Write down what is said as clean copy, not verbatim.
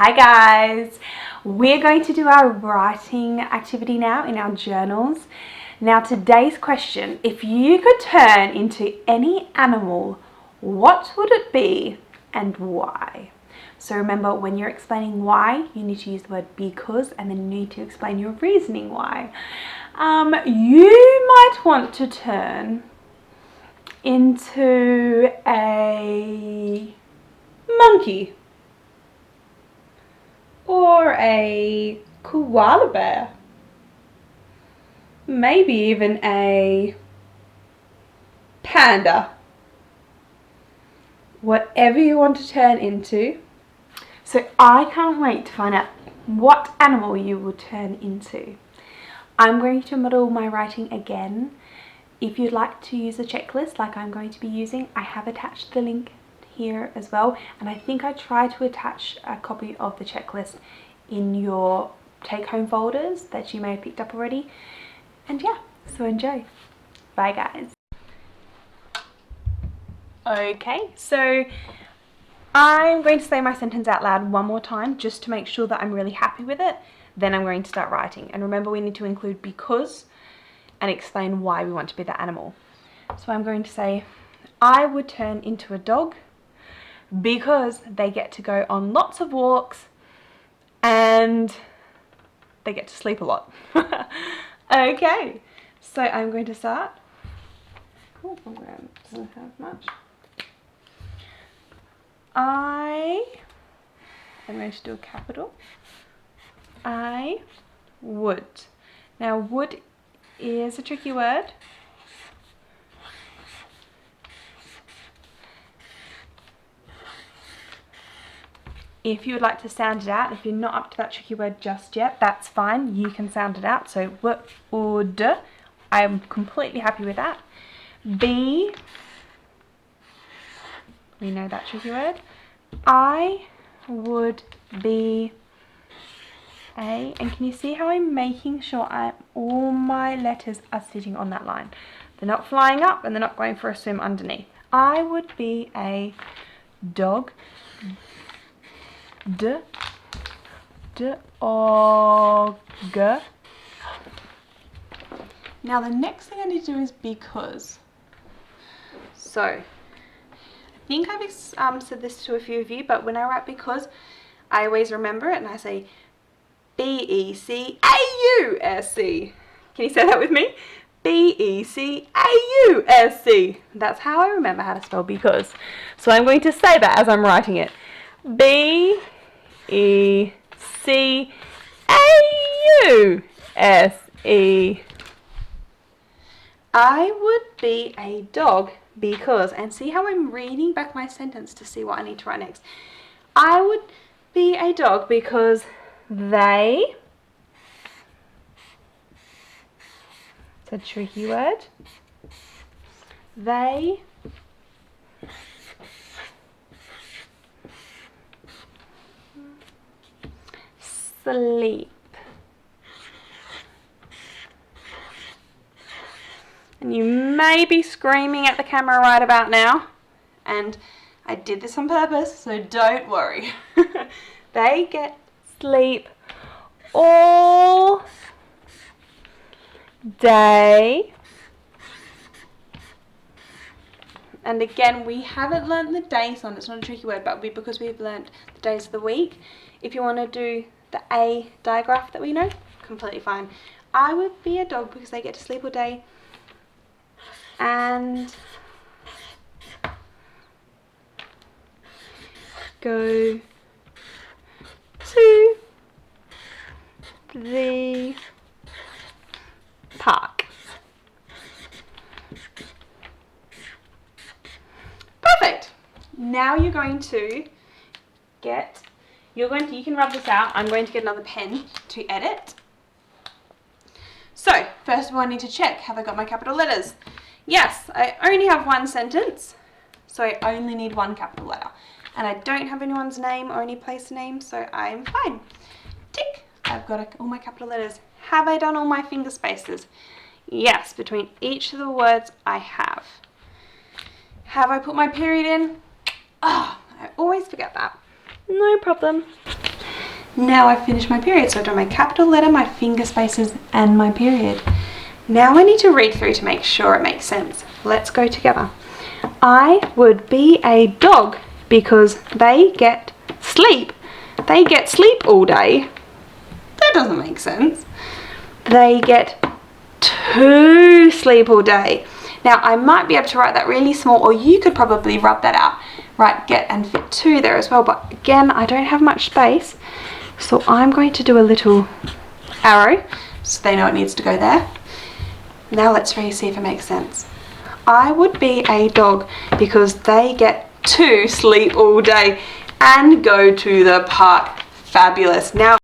Hi guys, we're going to do our writing activity now in our journals. Now today's question, if you could turn into any animal, what would it be and why? So remember, when you're explaining why, you need to use the word because and then you need to explain your reasoning why. You might want to turn into a monkey or a koala bear, maybe even a panda, whatever you want to turn into. So I can't wait to find out what animal you will turn into. I'm going to model my writing again. If you'd like to use a checklist like I'm going to be using, I have attached the link here as well, and I think I try to attach a copy of the checklist in your take-home folders that you may have picked up already. And yeah, so enjoy. Bye guys. Okay, so I'm going to say my sentence out loud one more time just to make sure that I'm really happy with it. Then I'm going to start writing, and remember, we need to include because and explain why we want to be that animal. So I'm going to say, I would turn into a dog because they get to go on lots of walks and they get to sleep a lot. Okay, so I'm going to start. Oh, program doesn't have much. I'm going to do a capital. I would. Now, would is a tricky word. If you would like to sound it out, if you're not up to that tricky word just yet, that's fine. You can sound it out. So would, I'm completely happy with that. Be, we know that tricky word. I would be a, and can you see how I'm making sure all my letters are sitting on that line? They're not flying up and they're not going for a swim underneath. I would be a dog. Dog. Now the next thing I need to do is because. So, I think I've said this to a few of you, but when I write because, I always remember it and I say B-E-C-A-U-S-E. Can you say that with me? B-E-C-A-U-S-E. That's how I remember how to spell because. So I'm going to say that as I'm writing it. B-E-C-A-U-S-E. I would be a dog because, and see how I'm reading back my sentence to see what I need to write next. I would be a dog because they, it's a tricky word, they sleep. And you may be screaming at the camera right about now, and I did this on purpose, so don't worry. They get sleep all day. And again, we haven't learnt the days on, it's not a tricky word, but because we've learnt the days of the week. If you want to do the A digraph that we know, completely fine. I would be a dog because they get to sleep all day and go to the park. Perfect. Now you're going to get, you can rub this out. I'm going to get another pen to edit. So first of all, I need to check, have I got my capital letters? Yes, I only have one sentence, so I only need one capital letter. And I don't have anyone's name or any place name, so I'm fine. Tick, I've got all my capital letters. Have I done all my finger spaces? Yes, between each of the words I have. Have I put my period in? Oh, I always forget that. No problem. Now I've finished my period. So I've done my capital letter, my finger spaces, and my period. Now I need to read through to make sure it makes sense. Let's go together. I would be a dog because they get sleep. They get sleep all day. That doesn't make sense. They get to sleep all day. Now I might be able to write that really small, or you could probably rub that out. Right, get and fit to there as well. But again, I don't have much space. So I'm going to do a little arrow so they know it needs to go there. Now let's really see if it makes sense. I would be a dog because they get to sleep all day and go to the park. Fabulous. Now